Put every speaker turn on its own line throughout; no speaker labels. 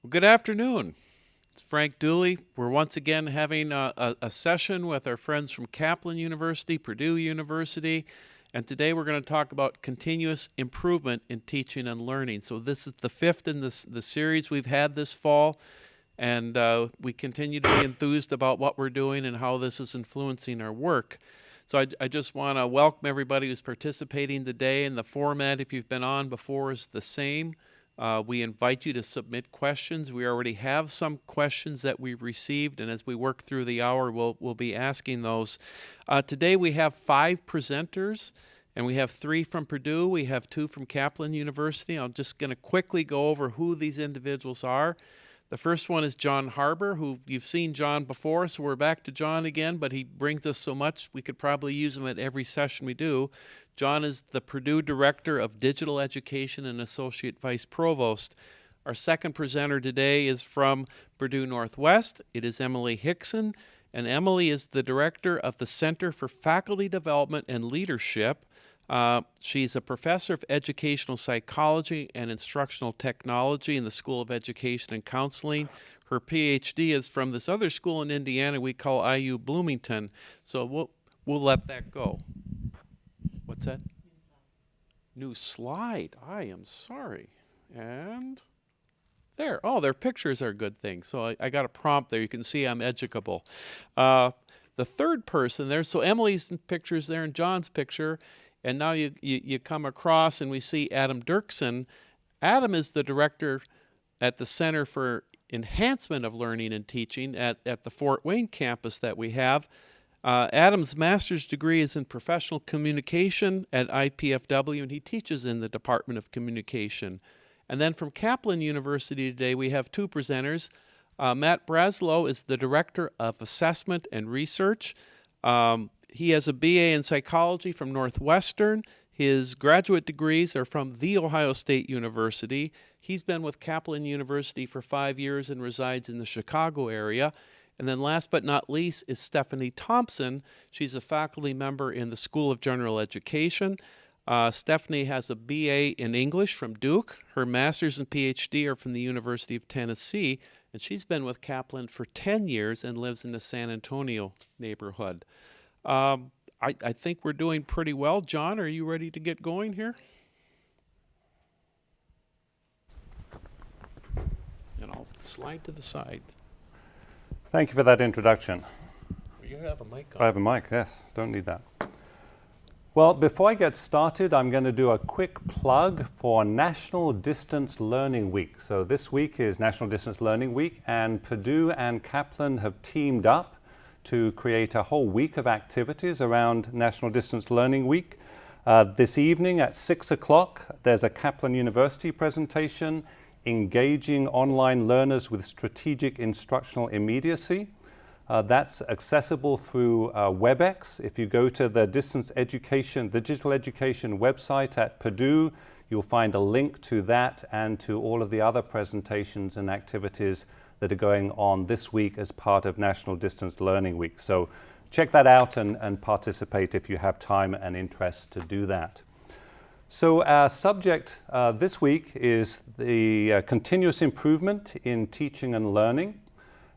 Well, good afternoon. It's Frank Dooley. We're once again having a session with our friends from Kaplan University, Purdue University, and today we're going to talk about continuous improvement in teaching and learning. So this is the fifth in the series we've had this fall, and we continue to be enthused about what we're doing and how this is influencing our work. So I just want to welcome everybody who's participating today, and the format, if you've been on before, is the same. We invite you to submit questions. We already have some questions that we've received, and as we work through the hour, we'll be asking those. Today we have 5 presenters, and we have 3 from Purdue. We have 2 from Kaplan University. I'm just going to quickly go over who these individuals are. The first one is John Harbour, who you've seen John before, so we're back to John again, but he brings us so much we could probably use him at every session we do. John is the Purdue Director of Digital Education and Associate Vice Provost. Our second presenter today is from Purdue Northwest. It is Emily Hickson, and Emily is the Director of the Center for Faculty Development and Leadership. She's a professor of educational psychology and instructional technology in the School of Education and Counseling. Her PhD is from this other school in Indiana we call IU Bloomington. So we'll let that go. What's that? New slide. I am sorry. And there. Oh, their pictures are a good thing. So I got a prompt there. You can see I'm educable. The third person there, so Emily's picture's there and John's picture. And now you come across and we see Adam Dirksen. Adam is the director at the Center for Enhancement of Learning and Teaching at the Fort Wayne campus that we have. Adam's master's degree is in professional communication at IPFW, and he teaches in the Department of Communication. And then from Kaplan University today, we have 2 presenters. Matt Braslow is the Director of Assessment and Research. He has a BA in psychology from Northwestern. His graduate degrees are from The Ohio State University. He's been with Kaplan University for 5 years and resides in the Chicago area. And then last but not least is Stephanie Thompson. She's a faculty member in the School of General Education. Stephanie has a BA in English from Duke. Her master's and PhD are from the University of Tennessee. And she's been with Kaplan for 10 years and lives in the San Antonio neighborhood. I think we're doing pretty well. John, are you ready to get going here? And I'll slide to the side.
Thank you for that introduction.
You have a mic on.
I have a mic, yes. Don't need that. Well, before I get started, I'm going to do a quick plug for National Distance Learning Week. So this week is National Distance Learning Week, and Purdue and Kaplan have teamed up to create a whole week of activities around National Distance Learning Week. This evening at 6 o'clock, there's a Kaplan University presentation, Engaging Online Learners with Strategic Instructional Immediacy. That's accessible through WebEx. If you go to the digital education website at Purdue, you'll find a link to that and to all of the other presentations and activities that are going on this week as part of National Distance Learning Week. So check that out and participate if you have time and interest to do that. So our subject this week is the continuous improvement in teaching and learning.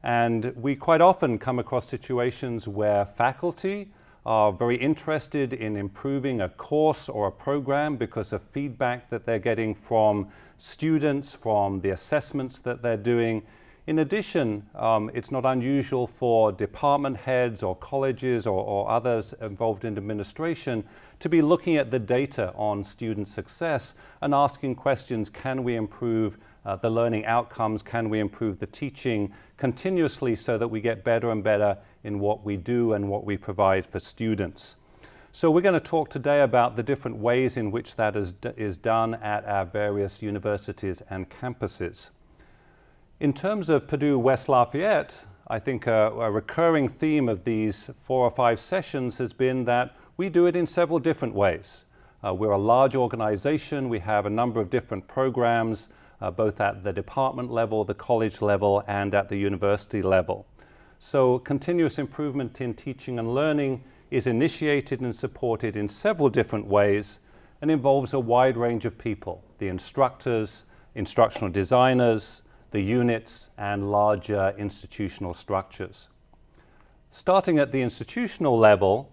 And we quite often come across situations where faculty are very interested in improving a course or a program because of feedback that they're getting from students, from the assessments that they're doing. In addition, it's not unusual for department heads or colleges or others involved in administration to be looking at the data on student success and asking questions, can we improve the learning outcomes, can we improve the teaching continuously so that we get better and better in what we do and what we provide for students. So we're going to talk today about the different ways in which that is done at our various universities and campuses. In terms of Purdue West Lafayette, I think a recurring theme of these 4 or 5 sessions has been that we do it in several different ways. We're a large organization. We have a number of different programs, both at the department level, the college level, and at the university level. So continuous improvement in teaching and learning is initiated and supported in several different ways and involves a wide range of people: the instructors, instructional designers, the units, and larger institutional structures. Starting at the institutional level,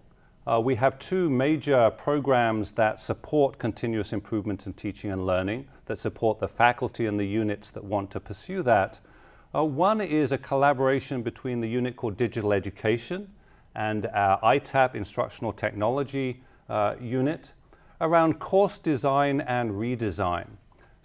we have two major programs that support continuous improvement in teaching and learning, that support the faculty and the units that want to pursue that. One is a collaboration between the unit called Digital Education and our ITAP, Instructional Technology unit, around course design and redesign.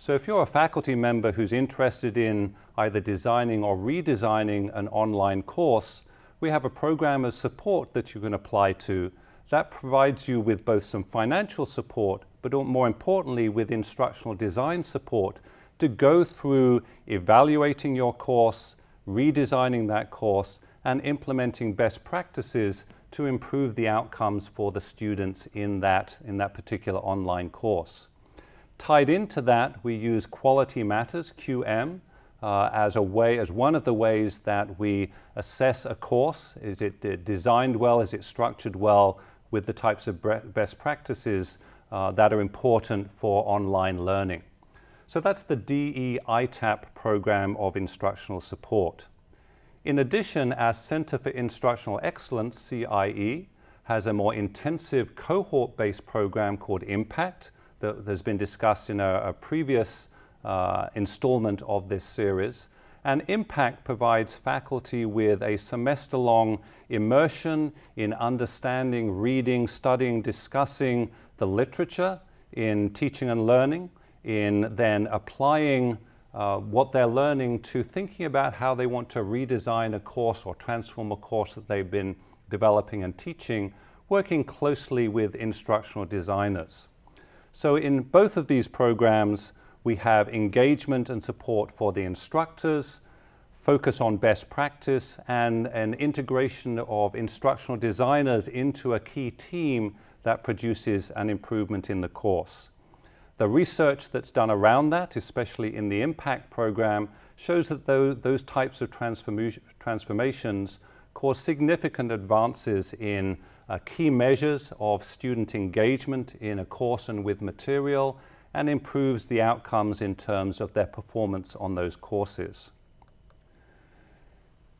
So if you're a faculty member who's interested in either designing or redesigning an online course, we have a program of support that you can apply to that provides you with both some financial support, but more importantly with instructional design support to go through evaluating your course, redesigning that course, and implementing best practices to improve the outcomes for the students in that particular online course. Tied into that, we use Quality Matters, QM, as one of the ways that we assess a course. Is it designed well? Is it structured well with the types of best practices that are important for online learning? So that's the DE-ITAP program of instructional support. In addition, our Center for Instructional Excellence, CIE, has a more intensive cohort-based program called IMPACT that has been discussed in a previous installment of this series. And IMPACT provides faculty with a semester-long immersion in understanding, reading, studying, discussing the literature in teaching and learning, in then applying what they're learning to thinking about how they want to redesign a course or transform a course that they've been developing and teaching, working closely with instructional designers. So in both of these programs, we have engagement and support for the instructors, focus on best practice, and an integration of instructional designers into a key team that produces an improvement in the course. The research that's done around that, especially in the IMPACT program, shows that those types of transformations cause significant advances in key measures of student engagement in a course and with material, and improves the outcomes in terms of their performance on those courses.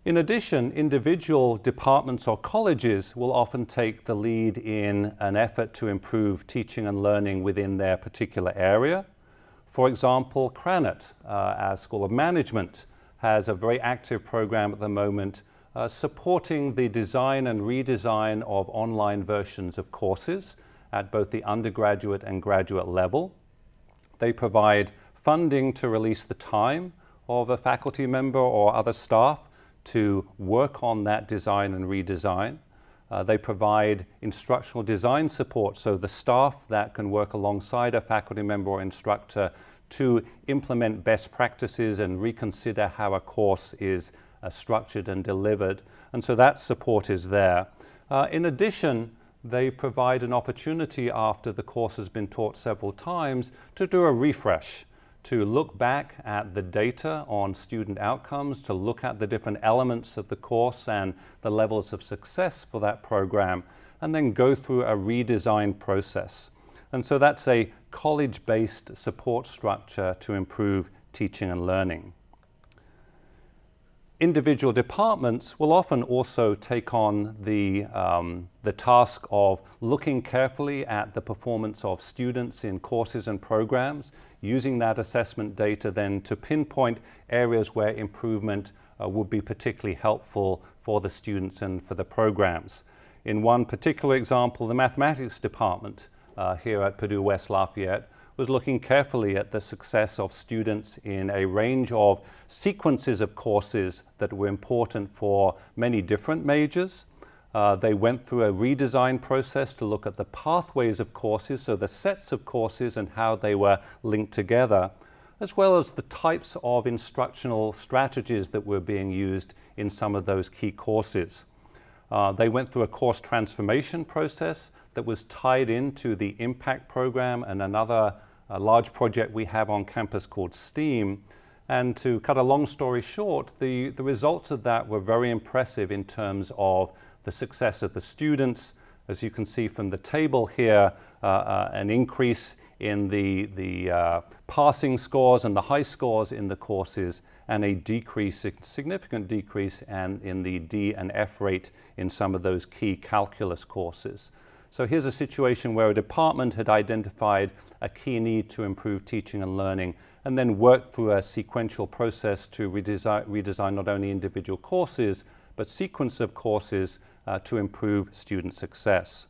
In addition, individual departments or colleges will often take the lead in an effort to improve teaching and learning within their particular area. For example, Cranit, our School of Management, has a very active program at the moment supporting the design and redesign of online versions of courses at both the undergraduate and graduate level. They provide funding to release the time of a faculty member or other staff to work on that design and redesign. They provide instructional design support, so the staff that can work alongside a faculty member or instructor to implement best practices and reconsider how a course is structured and delivered. And so that support is there. In addition, they provide an opportunity after the course has been taught several times to do a refresh, to look back at the data on student outcomes, to look at the different elements of the course and the levels of success for that program, and then go through a redesign process. And so that's a college-based support structure to improve teaching and learning. Individual departments will often also take on the task of looking carefully at the performance of students in courses and programs, using that assessment data then to pinpoint areas where improvement would be particularly helpful for the students and for the programs. In one particular example, the mathematics department here at Purdue West Lafayette was looking carefully at the success of students in a range of sequences of courses that were important for many different majors. They went through a redesign process to look at the pathways of courses, so the sets of courses and how they were linked together, as well as the types of instructional strategies that were being used in some of those key courses. They went through a course transformation process that was tied into the IMPACT program and another large project we have on campus called STEAM. And to cut a long story short, the results of that were very impressive in terms of the success of the students. As you can see from the table here, an increase in the passing scores and the high scores in the courses, and a decrease, a significant decrease in the D and F rate in some of those key calculus courses. So here's a situation where a department had identified a key need to improve teaching and learning, and then worked through a sequential process to redesign not only individual courses, but sequence of courses to improve student success.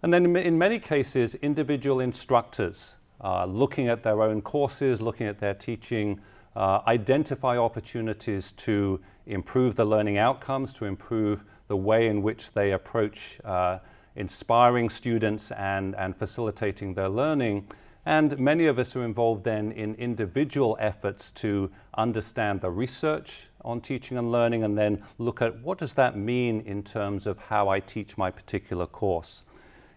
And then in many cases, individual instructors looking at their own courses, looking at their teaching, identify opportunities to improve the learning outcomes, to improve the way in which they approach inspiring students and facilitating their learning. And many of us are involved then in individual efforts to understand the research on teaching and learning, and then look at what does that mean in terms of how I teach my particular course.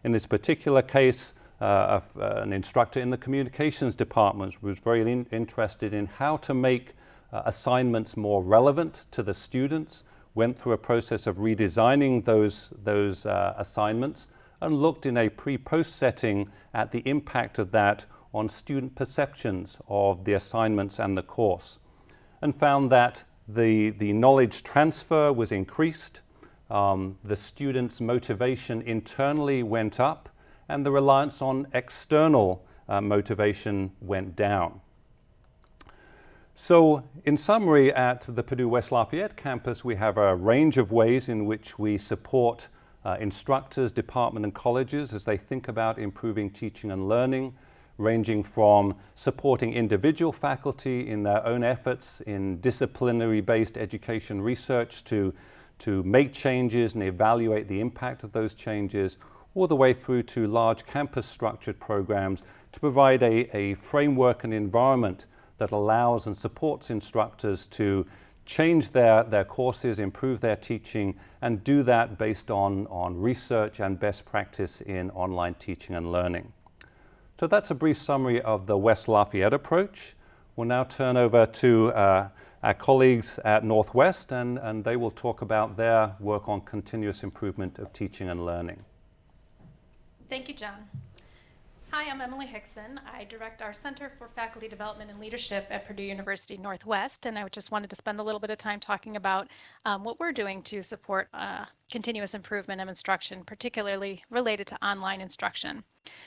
In this particular case, an instructor in the communications department was very interested in how to make assignments more relevant to the students, went through a process of redesigning those assignments, and looked in a pre-post setting at the impact of that on student perceptions of the assignments and the course, and found that the knowledge transfer was increased, the students' motivation internally went up, and the reliance on external motivation went down. So in summary, at the Purdue West Lafayette campus, we have a range of ways in which we support instructors, department, and colleges as they think about improving teaching and learning, ranging from supporting individual faculty in their own efforts in disciplinary-based education research to make changes and evaluate the impact of those changes, all the way through to large campus-structured programs to provide a framework and environment that allows and supports instructors to change their courses, improve their teaching, and do that based on research and best practice in online teaching and learning. So that's a brief summary of the West Lafayette approach. We'll now turn over to our colleagues at Northwest, and they will talk about their work on continuous improvement of teaching and learning.
Thank you, John. Hi, I'm Emily Hickson. I direct our Center for Faculty Development and Leadership at Purdue University Northwest, and I just wanted to spend a little bit of time talking about what we're doing to support continuous improvement of instruction, particularly related to online instruction.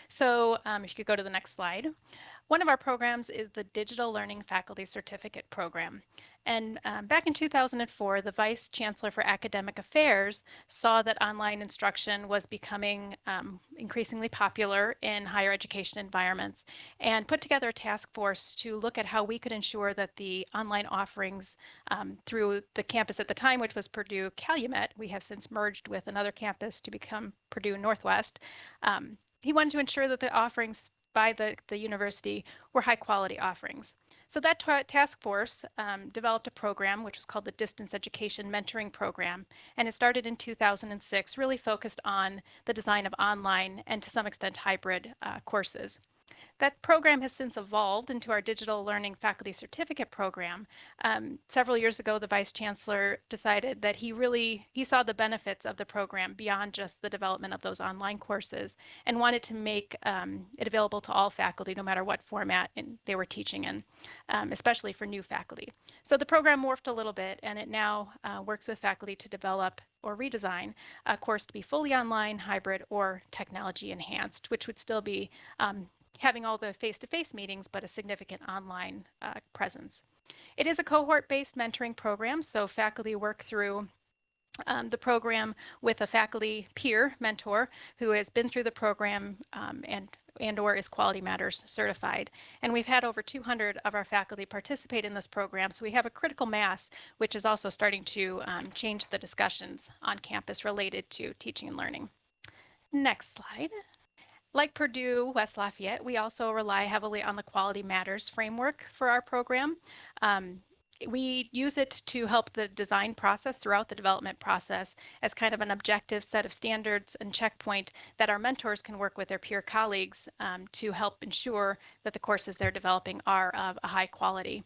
So if you could go to the next slide. One of our programs is the Digital Learning Faculty Certificate Program. And back in 2004, the Vice Chancellor for Academic Affairs saw that online instruction was becoming increasingly popular in higher education environments and put together a task force to look at how we could ensure that the online offerings through the campus at the time, which was Purdue Calumet, we have since merged with another campus to become Purdue Northwest. He wanted to ensure that the offerings by the university were high quality offerings. So that task force developed a program which was called the Distance Education Mentoring Program, and it started in 2006, really focused on the design of online and to some extent hybrid courses. That program has since evolved into our Digital Learning Faculty Certificate Program. Several years ago, the Vice Chancellor decided that he saw the benefits of the program beyond just the development of those online courses and wanted to make it available to all faculty, no matter what format they were teaching in, especially for new faculty. So the program morphed a little bit, and it now works with faculty to develop or redesign a course to be fully online, hybrid, or technology enhanced, which would still be having all the face-to-face meetings, but a significant online presence. It is a cohort-based mentoring program, so faculty work through the program with a faculty peer mentor who has been through the program and or is Quality Matters certified. And we've had over 200 of our faculty participate in this program, so we have a critical mass, which is also starting to change the discussions on campus related to teaching and learning. Next slide. Like Purdue West Lafayette, we also rely heavily on the Quality Matters framework for our program. We use it to help the design process throughout the development process as kind of an objective set of standards and checkpoint that our mentors can work with their peer colleagues to help ensure that the courses they're developing are of a high quality.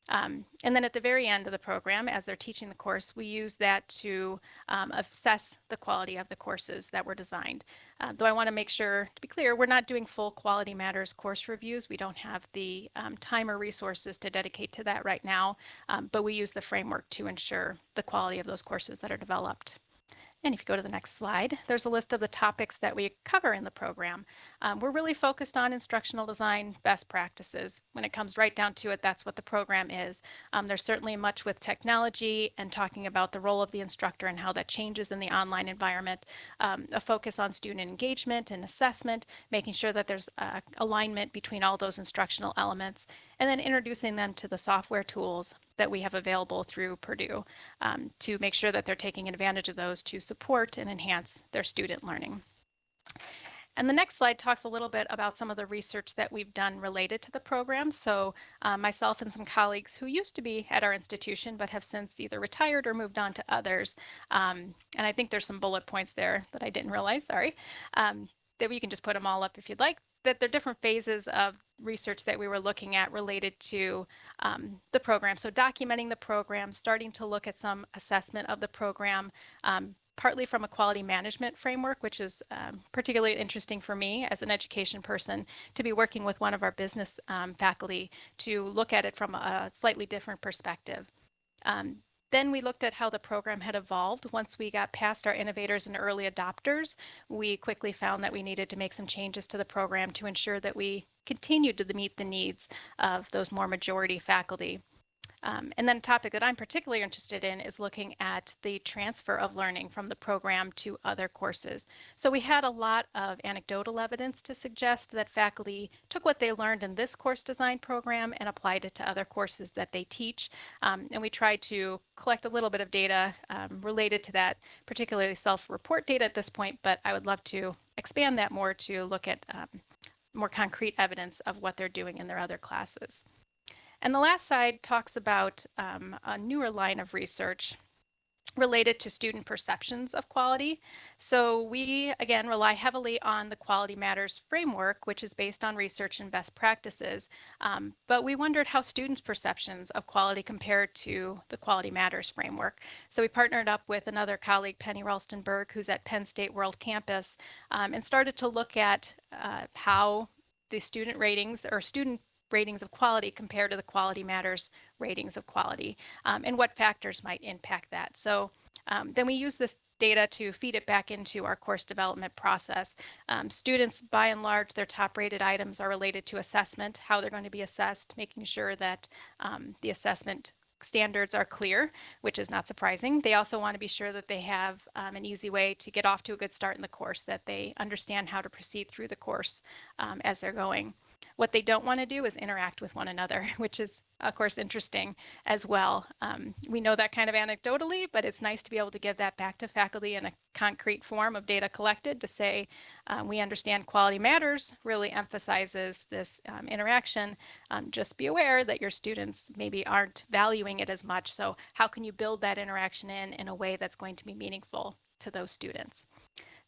And then at the very end of the program, as they're teaching the course, we use that to assess the quality of the courses that were designed. Though I want to make sure to be clear, we're not doing full Quality Matters course reviews. We don't have the time or resources to dedicate to that right now, but we use the framework to ensure the quality of those courses that are developed. And if you go to the next slide, there's a list of the topics that we cover in the program. We're really focused on instructional design best practices. When it comes right down to it, that's what the program is. There's certainly much with technology and talking about the role of the instructor and how that changes in the online environment. A focus on student engagement and assessment, making sure that there's alignment between all those instructional elements, and then introducing them to the software tools that we have available through Purdue to make sure that they're taking advantage of those to support and enhance their student learning. And the next slide talks a little bit about some of the research that we've done related to the program. So myself and some colleagues who used to be at our institution but have since either retired or moved on to others. And I think there's some bullet points there that I didn't realize, sorry, that we can just put them all up if you'd like, that there are different phases of research that we were looking at related to the program. So documenting the program, starting to look at some assessment of the program, partly from a quality management framework, which is particularly interesting for me as an education person to be working with one of our business faculty to look at it from a slightly different perspective. Then we looked at how the program had evolved. Once we got past our innovators and early adopters, we quickly found that we needed to make some changes to the program to ensure that we continued to meet the needs of those more majority faculty. And then a topic that I'm particularly interested in is looking at the transfer of learning from the program to other courses. So we had a lot of anecdotal evidence to suggest that faculty took what they learned in this course design program and applied it to other courses that they teach. And we tried to collect a little bit of data related to that, particularly self-report data at this point, but I would love to expand that more to look at more concrete evidence of what they're doing in their other classes. And the last slide talks about a newer line of research related to student perceptions of quality. So we, again, rely heavily on the Quality Matters framework, which is based on research and best practices. But we wondered how students' perceptions of quality compared to the Quality Matters framework. So we partnered up with another colleague, Penny Ralstonberg, who's at Penn State World Campus, and started to look at how the student ratings or student ratings of quality compared to the Quality Matters ratings of quality, and what factors might impact that. So then we use this data to feed it back into our course development process. Students, by and large, their top rated items are related to assessment, how they're going to be assessed, making sure that the assessment standards are clear, which is not surprising. They also want to be sure that they have an easy way to get off to a good start in the course, that they understand how to proceed through the course as they're going. What they don't want to do is interact with one another, which is, of course, interesting as well. We know that kind of anecdotally, but it's nice to be able to give that back to faculty in a concrete form of data collected to say, we understand Quality Matters really emphasizes this interaction. Just be aware that your students maybe aren't valuing it as much. So how can you build that interaction in a way that's going to be meaningful to those students?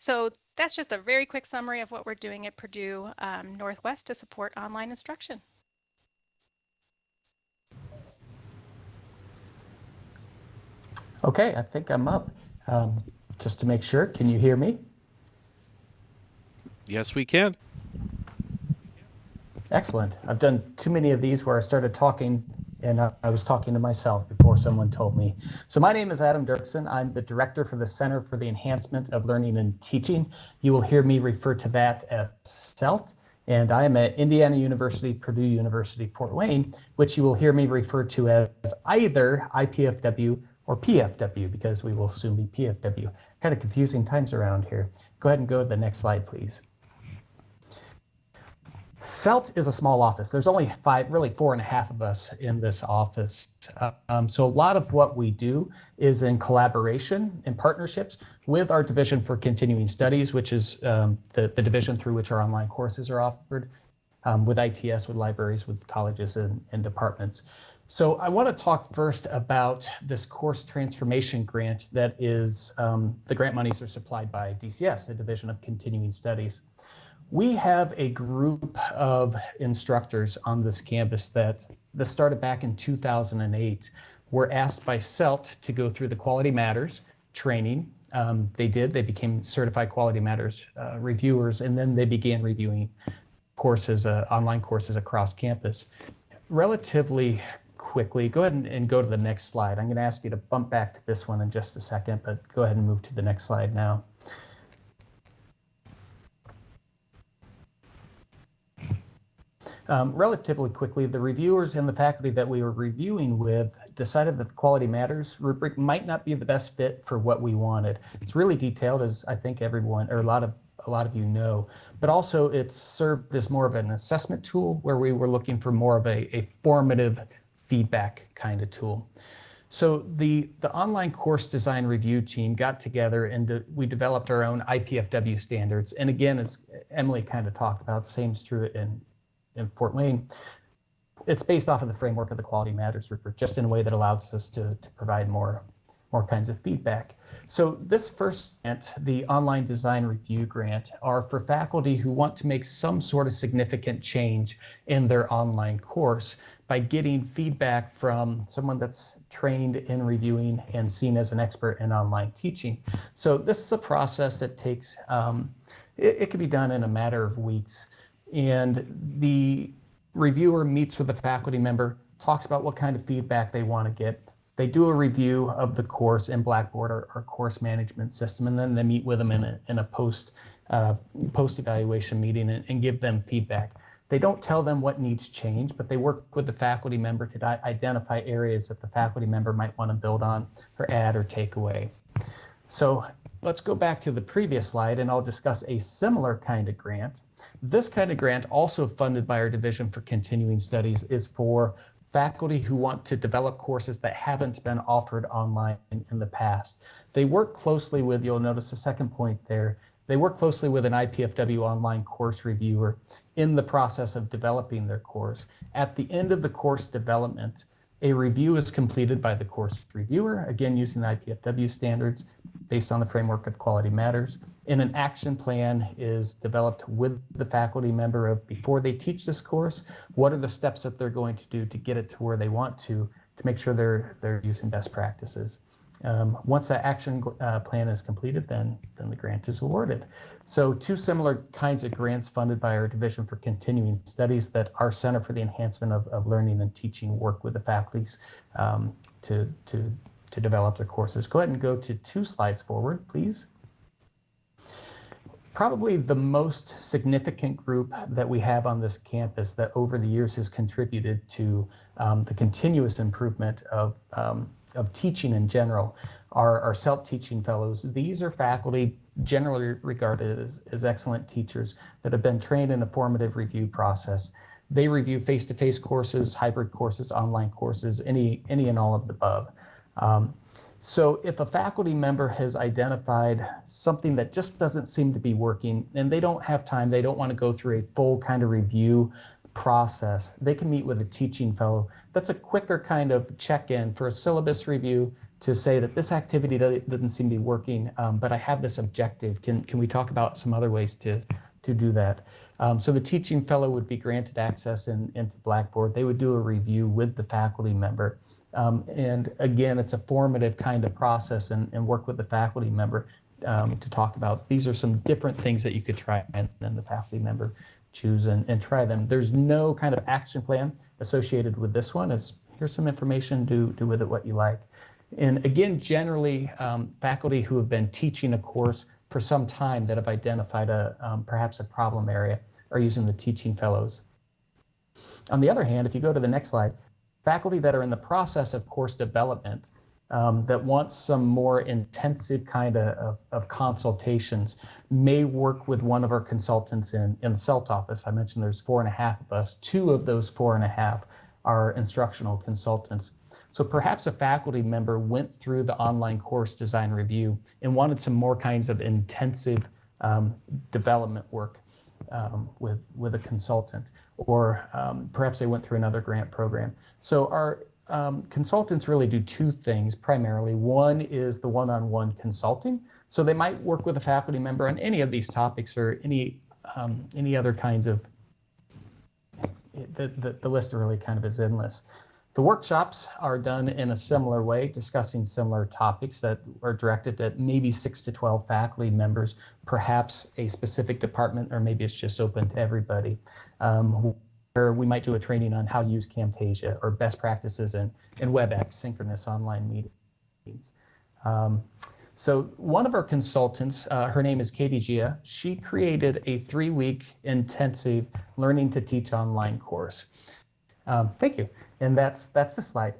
So that's just a very quick summary of what we're doing at Purdue Northwest to support online instruction.
Okay, I think I'm up. Just to make sure, can you hear me?
Yes, we can.
Excellent. I've done too many of these where I started talking and I was talking to myself before someone told me. So my name is Adam Dirksen. I'm the director for the Center for the Enhancement of Learning and Teaching. You will hear me refer to that as CELT. And I am at Indiana University, Purdue University, Fort Wayne, which you will hear me refer to as either IPFW or PFW, because we will soon be PFW. Kind of confusing times around here. Go ahead and go to the next slide, please. CELT is a small office. There's only really 4.5 of us in this office. So a lot of what we do is in collaboration and partnerships with our Division for Continuing Studies, which is the division through which our online courses are offered, with ITS, with libraries, with colleges and departments. So I want to talk first about this course transformation grant that is, the grant monies are supplied by DCS, the Division of Continuing Studies. We have a group of instructors on this campus that started back in 2008. Were asked by CELT to go through the Quality Matters training. They became certified Quality Matters reviewers, and then they began reviewing courses, online courses across campus. Relatively quickly, go ahead and go to the next slide. I'm going to ask you to bump back to this one in just a second, but go ahead and move to the next slide now. Relatively quickly, the reviewers and the faculty that we were reviewing with decided that the Quality Matters rubric might not be the best fit for what we wanted. It's really detailed, as I think everyone, or a lot of you know, but also it served as more of an assessment tool where we were looking for more of a formative feedback kind of tool. So the online course design review team got together and we developed our own IPFW standards. And again, as Emily kind of talked about, the same is true in Fort Wayne. It's based off of the framework of the Quality Matters rubric, just in a way that allows us to provide more kinds of feedback. So this first grant, the Online Design Review Grant, are for faculty who want to make some sort of significant change in their online course by getting feedback from someone that's trained in reviewing and seen as an expert in online teaching. So this is a process that takes, it can be done in a matter of weeks. And the reviewer meets with the faculty member, talks about what kind of feedback they want to get. They do a review of the course in Blackboard, our course management system, and then they meet with them in a post-evaluation meeting and give them feedback. They don't tell them what needs change, but they work with the faculty member to identify areas that the faculty member might want to build on or add or take away. So let's go back to the previous slide and I'll discuss a similar kind of grant. This kind of grant, also funded by our Division for Continuing Studies, is for faculty who want to develop courses that haven't been offered online in the past. They work closely with, you'll notice the second point there, they work closely with an IPFW online course reviewer in the process of developing their course. At the end of the course development, a review is completed by the course reviewer, again using the IPFW standards based on the framework of Quality Matters. And an action plan is developed with the faculty member of before they teach this course, what are the steps that they're going to do to get it to where they want to make sure they're using best practices. Once that action plan is completed, then the grant is awarded. So two similar kinds of grants funded by our Division for Continuing Studies that our Center for the Enhancement of Learning and Teaching work with the faculties to develop their courses. Go ahead and go to 2 slides forward, please. Probably the most significant group that we have on this campus that over the years has contributed to the continuous improvement of teaching in general are our CELT teaching fellows. These are faculty generally regarded as excellent teachers that have been trained in a formative review process. They review face-to-face courses, hybrid courses, online courses, any and all of the above. So if a faculty member has identified something that just doesn't seem to be working and they don't have time, they don't want to go through a full kind of review process, they can meet with a teaching fellow. That's a quicker kind of check-in for a syllabus review to say that this activity doesn't seem to be working, but I have this objective. Can we talk about some other ways to do that? So the teaching fellow would be granted access into Blackboard. They would do a review with the faculty member. And again, it's a formative kind of process and work with the faculty member to talk about these are some different things that you could try, and then the faculty member choose and try them. There's no kind of action plan associated with this one. Here's some information, do with it what you like. And again, generally, faculty who have been teaching a course for some time that have identified perhaps a problem area are using the teaching fellows. On the other hand, if you go to the next slide, faculty that are in the process of course development that want some more intensive kind of consultations may work with one of our consultants in the CELT office. I mentioned there's 4.5 of us. 2 of those 4.5 are instructional consultants. So perhaps a faculty member went through the online course design review and wanted some more kinds of intensive development work with a consultant, or perhaps they went through another grant program. So our consultants really do 2 things primarily. One is the one-on-one consulting. So they might work with a faculty member on any of these topics or any any other kinds of, the list really kind of is endless. The workshops are done in a similar way, discussing similar topics that are directed at maybe 6 to 12 faculty members, perhaps a specific department, or maybe it's just open to everybody. Where we might do a training on how to use Camtasia or best practices in WebEx, synchronous online meetings. So one of our consultants, her name is Katie Gia, she created a 3-week intensive learning to teach online course. Thank you. And that's the slide.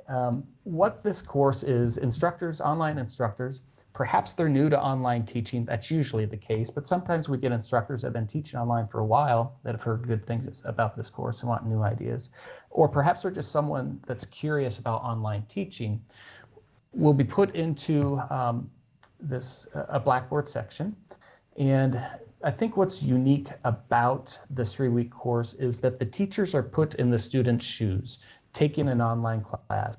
What this course is, instructors, online instructors, perhaps they're new to online teaching. That's usually the case, but sometimes we get instructors that have been teaching online for a while that have heard good things about this course and want new ideas. Or perhaps they're just someone that's curious about online teaching. Will be put into a Blackboard section. And I think what's unique about this 3-week course is that the teachers are put in the students' shoes, taking an online class.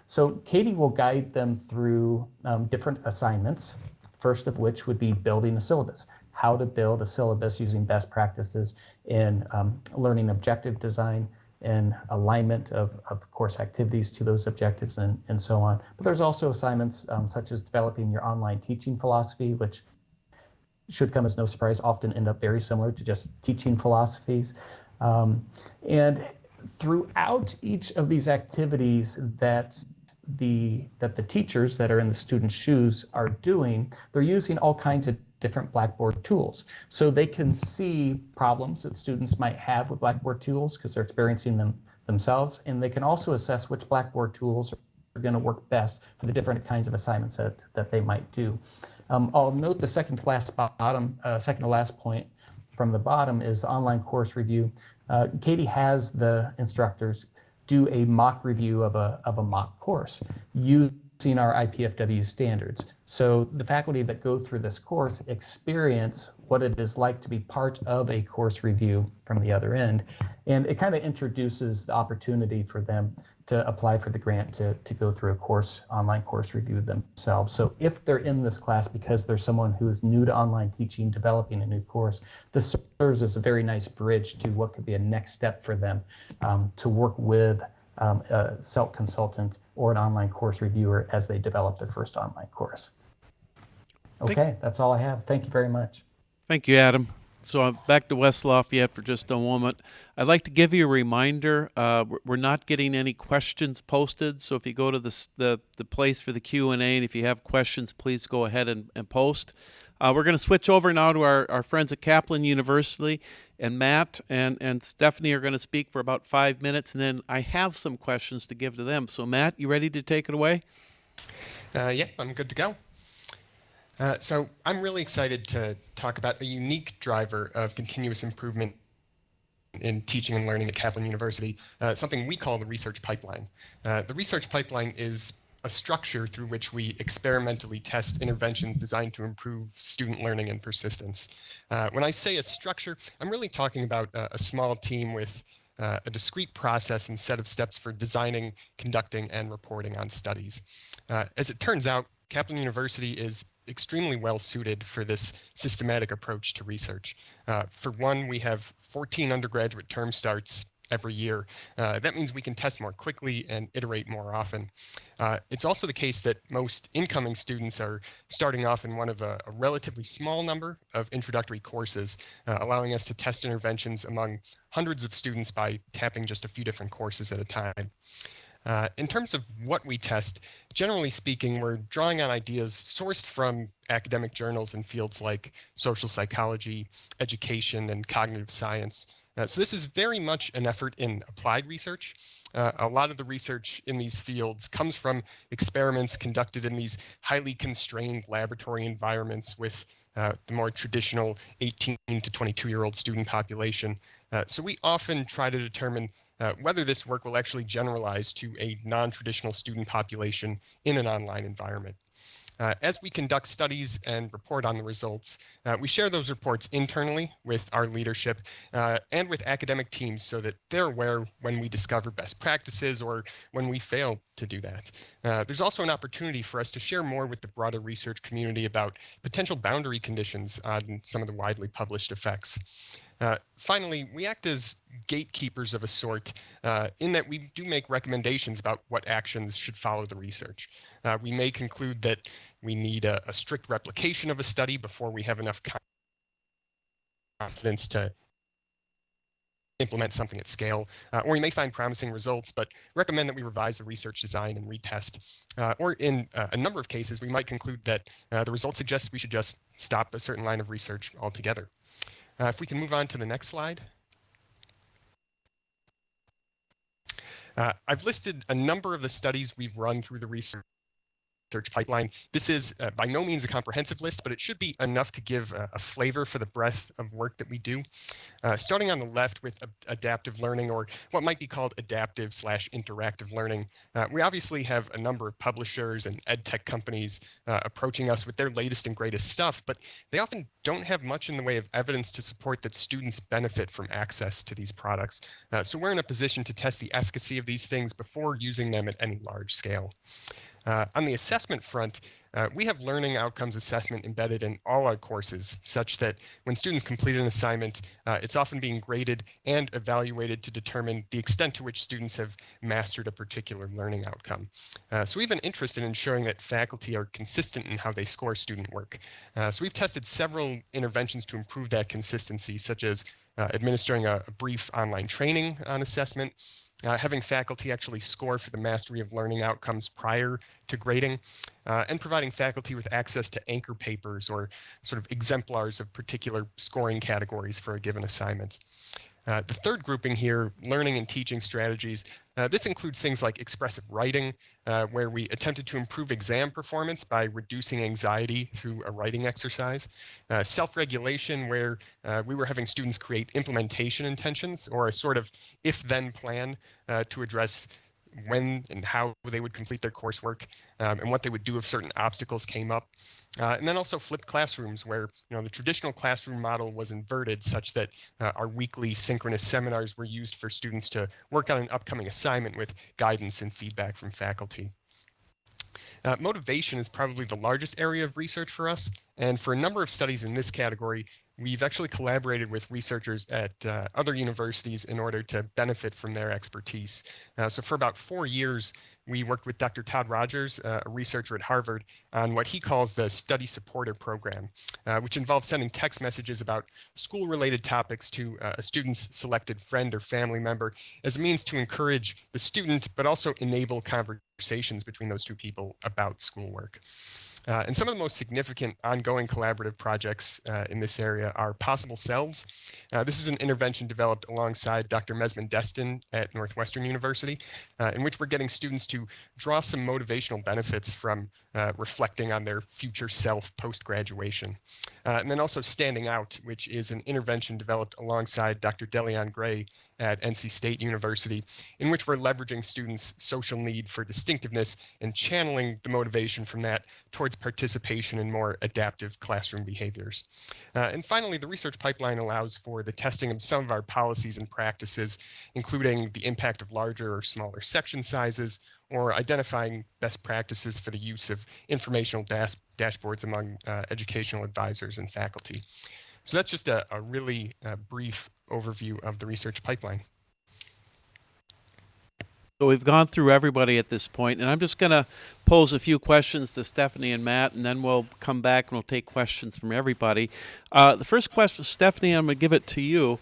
So Katie will guide them through different assignments, first of which would be building a syllabus, how to build a syllabus using best practices in learning objective design and alignment of course activities to those objectives and so on. But there's also assignments such as developing your online teaching philosophy, which should come as no surprise, often end up very similar to just teaching philosophies. And throughout each of these activities that the teachers that are in the students' shoes are doing, they're using all kinds of different Blackboard tools. So they can see problems that students might have with Blackboard tools because they're experiencing them themselves, and they can also assess which Blackboard tools are going to work best for the different kinds of assignments that they might do. I'll note the second to last point from the bottom is online course review. Katie has the instructors do a mock review of a mock course using our IPFW standards. So the faculty that go through this course experience what it is like to be part of a course review from the other end. And it kind of introduces the opportunity for them to apply for the grant to go through a online course review themselves. So if they're in this class because they're someone who is new to online teaching, developing a new course, this serves as a very nice bridge to what could be a next step for them to work with a SELT consultant or an online course reviewer as they develop their first online course. Okay, that's all I have. Thank you very much.
Thank you, Adam. So I'm back to West Lafayette for just a moment. I'd like to give you a reminder. We're not getting any questions posted, so if you go to the place for the Q&A, and if you have questions, please go ahead and post. We're going to switch over now to our friends at Kaplan University, and Matt and Stephanie are going to speak for about 5 minutes, and then I have some questions to give to them. So Matt, you ready to take it away?
Yeah, I'm good to go. So I'm really excited to talk about a unique driver of continuous improvement in teaching and learning at Kaplan University, something we call the research pipeline. The research pipeline is a structure through which we experimentally test interventions designed to improve student learning and persistence. When I say a structure, I'm really talking about a small team with a discrete process and set of steps for designing, conducting, and reporting on studies. As it turns out, Kaplan University is extremely well suited for this systematic approach to research. For one, we have 14 undergraduate term starts every year. That means we can test more quickly and iterate more often. It's also the case that most incoming students are starting off in one of a relatively small number of introductory courses, allowing us to test interventions among hundreds of students by tapping just a few different courses at a time. In terms of what we test, generally speaking, we're drawing on ideas sourced from academic journals in fields like social psychology, education, and cognitive science. So this is very much an effort in applied research. A lot of the research in these fields comes from experiments conducted in these highly constrained laboratory environments with the more traditional 18 to 22-year-old student population. So we often try to determine whether this work will actually generalize to a non-traditional student population in an online environment. As we conduct studies and report on the results, we share those reports internally with our leadership and with academic teams so that they're aware when we discover best practices or when we fail to do that. There's also an opportunity for us to share more with the broader research community about potential boundary conditions on some of the widely published effects. Finally, we act as gatekeepers of a sort in that we do make recommendations about what actions should follow the research. We may conclude that we need a strict replication of a study before we have enough confidence to implement something at scale, or we may find promising results, but recommend that we revise the research design and retest. Or in a number of cases, we might conclude that the results suggest we should just stop a certain line of research altogether. If we can move on to the next slide. I've listed a number of the studies we've run through the research pipeline. This is by no means a comprehensive list, but it should be enough to give a flavor for the breadth of work that we do. Starting on the left with adaptive learning, or what might be called adaptive/interactive learning, we obviously have a number of publishers and ed tech companies approaching us with their latest and greatest stuff, but they often don't have much in the way of evidence to support that students benefit from access to these products. So we're in a position to test the efficacy of these things before using them at any large scale. On the assessment front, we have learning outcomes assessment embedded in all our courses, such that when students complete an assignment, it's often being graded and evaluated to determine the extent to which students have mastered a particular learning outcome. So we've been interested in ensuring that faculty are consistent in how they score student work. So we've tested several interventions to improve that consistency, such as administering a brief online training on assessment, having faculty actually score for the mastery of learning outcomes prior to grading, and providing faculty with access to anchor papers or sort of exemplars of particular scoring categories for a given assignment. The third grouping here, learning and teaching strategies, this includes things like expressive writing, where we attempted to improve exam performance by reducing anxiety through a writing exercise, self-regulation, where we were having students create implementation intentions or a sort of if-then plan to address when and how they would complete their coursework, and what they would do if certain obstacles came up. And then also flipped classrooms, where the traditional classroom model was inverted such that our weekly synchronous seminars were used for students to work on an upcoming assignment with guidance and feedback from faculty. Motivation is probably the largest area of research for us, and for a number of studies in this category, we've actually collaborated with researchers at other universities in order to benefit from their expertise. So for about 4 years, we worked with Dr. Todd Rogers, a researcher at Harvard, on what he calls the Study Supporter Program, which involves sending text messages about school-related topics to a student's selected friend or family member as a means to encourage the student, but also enable conversations between those two people about schoolwork. And some of the most significant ongoing collaborative projects in this area are Possible Selves. This is an intervention developed alongside Dr. Mesman Destin at Northwestern University, in which we're getting students to draw some motivational benefits from reflecting on their future self post-graduation. And then also Standing Out, which is an intervention developed alongside Dr. Delion Gray at NC State University, in which we're leveraging students' social need for distinctiveness and channeling the motivation from that towards participation in more adaptive classroom behaviors. And finally, the research pipeline allows for the testing of some of our policies and practices, including the impact of larger or smaller section sizes, or identifying best practices for the use of informational dashboards among educational advisors and faculty. So that's just a really brief overview of the research pipeline.
So we've gone through everybody at this point, and I'm just going to pose a few questions to Stephanie and Matt, and then we'll come back and we'll take questions from everybody. The first question, Stephanie, I'm going to give it to you.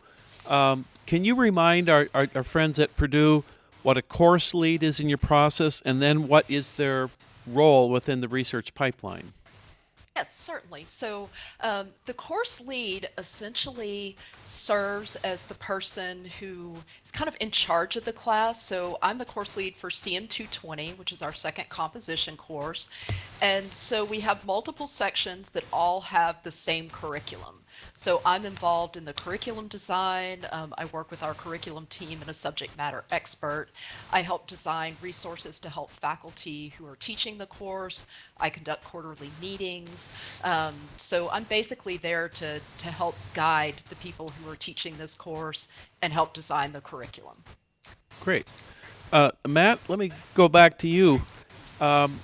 Can you remind our friends at Purdue what a course lead is in your process, and then what is their role within the research pipeline?
Yes, certainly. So the course lead essentially serves as the person who is kind of in charge of the class. So I'm the course lead for CM 220, which is our second composition course. And so we have multiple sections that all have the same curriculum. So I'm involved in the curriculum design. I work with our curriculum team and a subject matter expert. I help design resources to help faculty who are teaching the course. I conduct quarterly meetings. So I'm basically there to help guide the people who are teaching this course and help design the curriculum.
Great. Matt, let me go back to you. Um,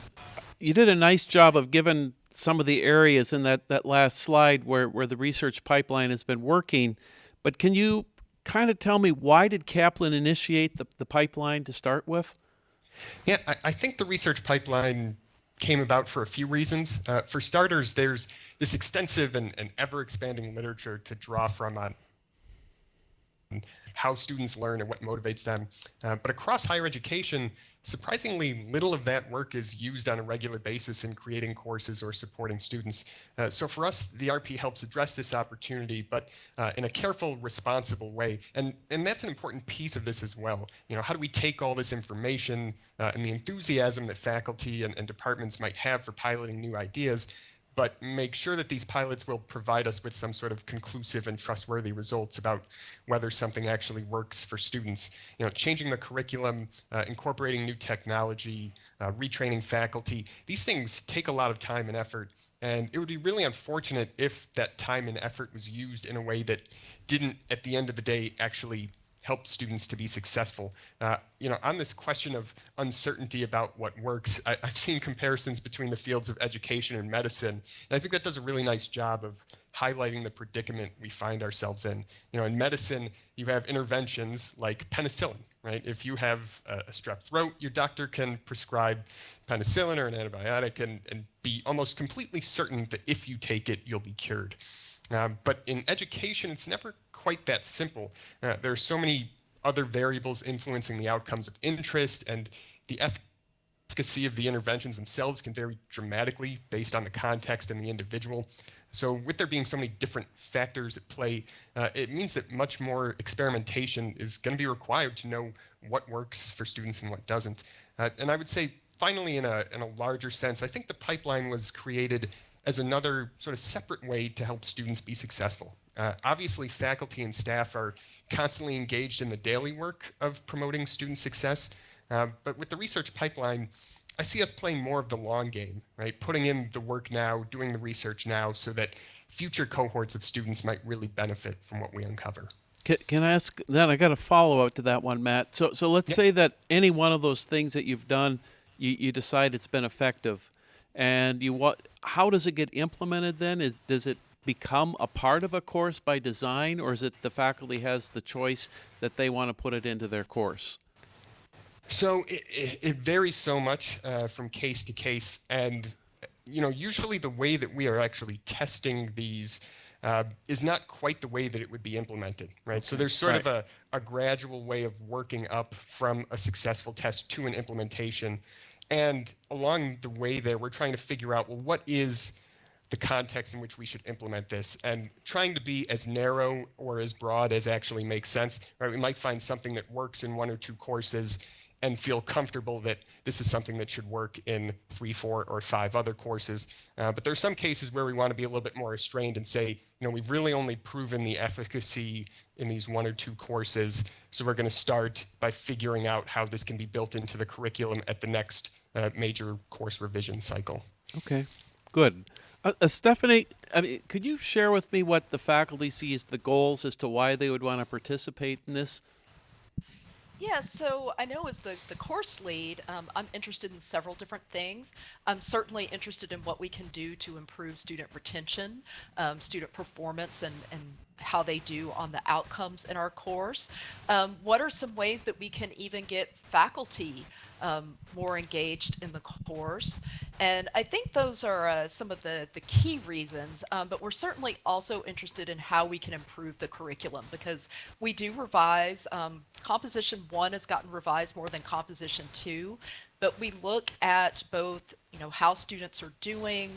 you did a nice job of giving some of the areas in that last slide where the research pipeline has been working, but can you kind of tell me why did Kaplan initiate the pipeline to start with?
Yeah, I think the research pipeline came about for a few reasons. For starters, there's this extensive and ever-expanding literature to draw from on how students learn and what motivates them. But across higher education, surprisingly little of that work is used on a regular basis in creating courses or supporting students. So for us, the RP helps address this opportunity, but in a careful, responsible way. And that's an important piece of this as well. How do we take all this information and the enthusiasm that faculty and departments might have for piloting new ideas, but make sure that these pilots will provide us with some sort of conclusive and trustworthy results about whether something actually works for students. Changing the curriculum, incorporating new technology, retraining faculty, these things take a lot of time and effort. And it would be really unfortunate if that time and effort was used in a way that didn't, at the end of the day, actually help students to be successful. On this question of uncertainty about what works, I've seen comparisons between the fields of education and medicine, and I think that does a really nice job of highlighting the predicament we find ourselves in. In medicine, you have interventions like penicillin, right? If you have a strep throat, your doctor can prescribe penicillin or an antibiotic and be almost completely certain that if you take it, you'll be cured. But in education, it's never quite that simple. There are so many other variables influencing the outcomes of interest, and the efficacy of the interventions themselves can vary dramatically based on the context and the individual. So with there being so many different factors at play, it means that much more experimentation is going to be required to know what works for students and what doesn't. And I would say, finally, in a larger sense, I think the pipeline was created as another sort of separate way to help students be successful. Obviously, faculty and staff are constantly engaged in the daily work of promoting student success, but with the research pipeline, I see us playing more of the long game, right? Putting in the work now, doing the research now, so that future cohorts of students might really benefit from what we uncover.
Can I ask, then I got a follow-up to that one, Matt. So let's say that any one of those things that you've done, you decide it's been effective, and how does it get implemented then? Does it become a part of a course by design, or is it the faculty has the choice that they want to put it into their course?
So it varies so much from case to case, and usually the way that we are actually testing these is not quite the way that it would be implemented, right? So there's sort of a gradual way of working up from a successful test to an implementation. And along the way there, we're trying to figure out, well, what is the context in which we should implement this, and trying to be as narrow or as broad as actually makes sense, right? We might find something that works in 1 or 2 courses and feel comfortable that this is something that should work in 3, 4, or 5 other courses. But there are some cases where we want to be a little bit more restrained and say, we've really only proven the efficacy in these 1 or 2 courses, so we're going to start by figuring out how this can be built into the curriculum at the next major course revision cycle.
Okay, good. Stephanie, could you share with me what the faculty see as the goals as to why they would want to participate in this?
Yeah, so I know as the course lead, I'm interested in several different things. I'm certainly interested in what we can do to improve student retention, student performance, and how they do on the outcomes in our course. What are some ways that we can even get faculty more engaged in the course? And I think those are some of the key reasons, but we're certainly also interested in how we can improve the curriculum, because we do revise. Composition 1 has gotten revised more than Composition 2, but we look at both how students are doing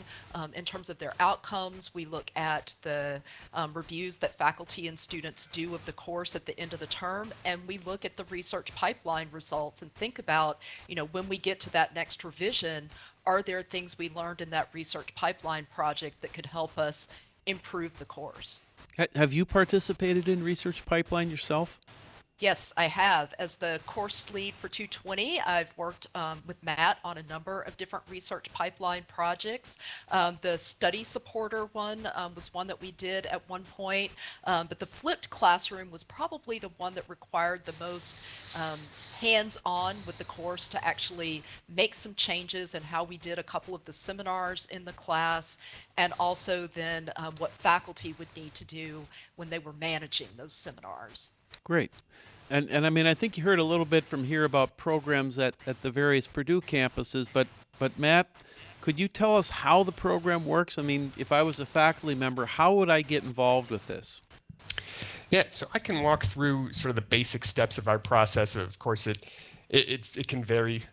in terms of their outcomes. We look at the reviews that faculty and students do of the course at the end of the term, and we look at the research pipeline results and think about, when we get to that next revision, are there things we learned in that research pipeline project that could help us improve the course?
Have you participated in Research Pipeline yourself?
Yes, I have. As the course lead for 220, I've worked with Matt on a number of different research pipeline projects. The study supporter one was one that we did at one point, but the flipped classroom was probably the one that required the most hands-on with the course to actually make some changes in how we did a couple of the seminars in the class, and also then what faculty would need to do when they were managing those seminars.
Great. And I mean, I think you heard a little bit from here about programs at the various Purdue campuses, but Matt, could you tell us how the program works? I mean, if I was a faculty member, how would I get involved with this?
Yeah, so I can walk through sort of the basic steps of our process. Of course, it can vary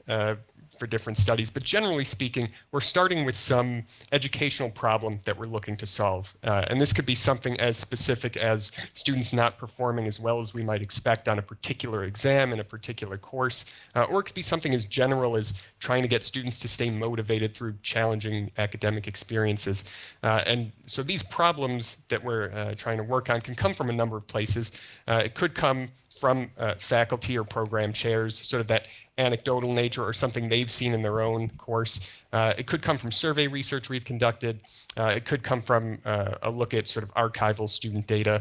for different studies, but generally speaking, we're starting with some educational problem that we're looking to solve. And this could be something as specific as students not performing as well as we might expect on a particular exam in a particular course, or it could be something as general as trying to get students to stay motivated through challenging academic experiences. And so these problems that we're trying to work on can come from a number of places. It could come from faculty or program chairs, sort of that anecdotal nature or something they've seen in their own course. It could come from survey research we've conducted. It could come from a look at sort of archival student data.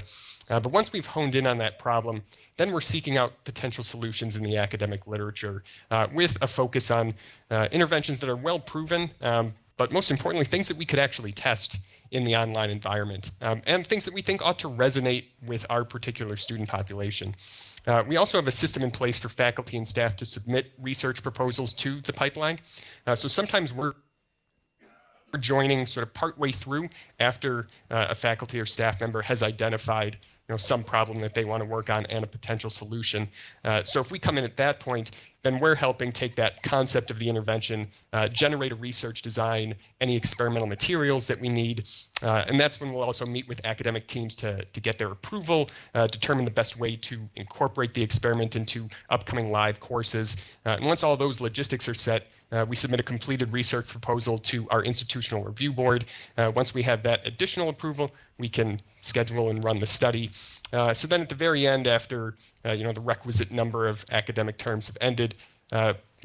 But once we've honed in on that problem, then we're seeking out potential solutions in the academic literature with a focus on interventions that are well proven, but most importantly, things that we could actually test in the online environment, and things that we think ought to resonate with our particular student population. We also have a system in place for faculty and staff to submit research proposals to the pipeline. So sometimes we're joining sort of partway through after a faculty or staff member has identified some problem that they want to work on and a potential solution. So if we come in at that point, then we're helping take that concept of the intervention, generate a research design, any experimental materials that we need, and that's when we'll also meet with academic teams to get their approval, determine the best way to incorporate the experiment into upcoming live courses. And once all those logistics are set, we submit a completed research proposal to our institutional review board. Once we have that additional approval, we can schedule and run the study. So then at the very end, after the requisite number of academic terms have ended,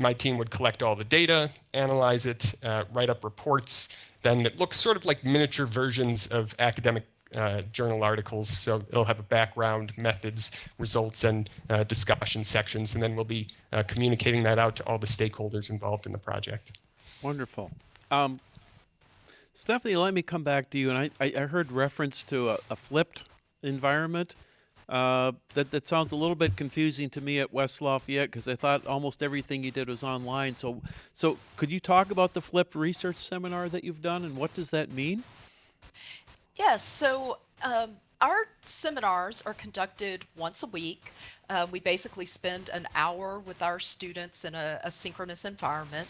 my team would collect all the data, analyze it, write up reports. Then it looks sort of like miniature versions of academic journal articles. So it'll have a background, methods, results, and discussion sections. And then we'll be communicating that out to all the stakeholders involved in the project.
Wonderful. Stephanie, let me come back to you. And I heard reference to a flipped environment. That sounds a little bit confusing to me at West Lafayette because I thought almost everything you did was online. So could you talk about the flipped research seminar that you've done and what does that mean?
Yes, so our seminars are conducted once a week. We basically spend an hour with our students in a synchronous environment.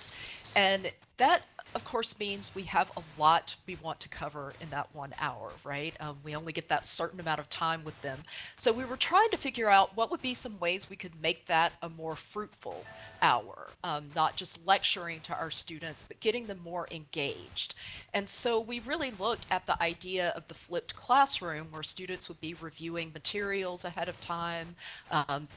And that, of course, means we have a lot we want to cover in that 1 hour, right? We only get that certain amount of time with them. So we were trying to figure out what would be some ways we could make that a more fruitful hour, not just lecturing to our students, but getting them more engaged. And so we really looked at the idea of the flipped classroom where students would be reviewing materials ahead of time,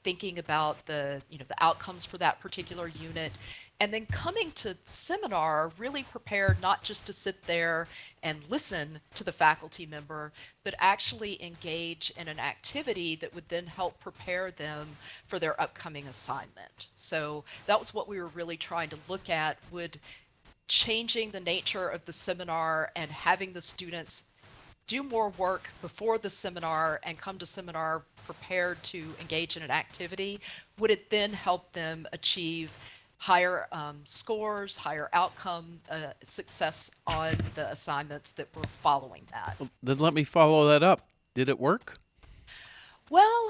thinking about the outcomes for that particular unit, and then coming to seminar really prepared not just to sit there and listen to the faculty member, but actually engage in an activity that would then help prepare them for their upcoming assignment. So that was what we were really trying to look at, would changing the nature of the seminar and having the students do more work before the seminar and come to seminar prepared to engage in an activity, would it then help them achieve higher scores, higher outcome success on the assignments that were following that?
Well, then let me follow that up. Did it work?
Well,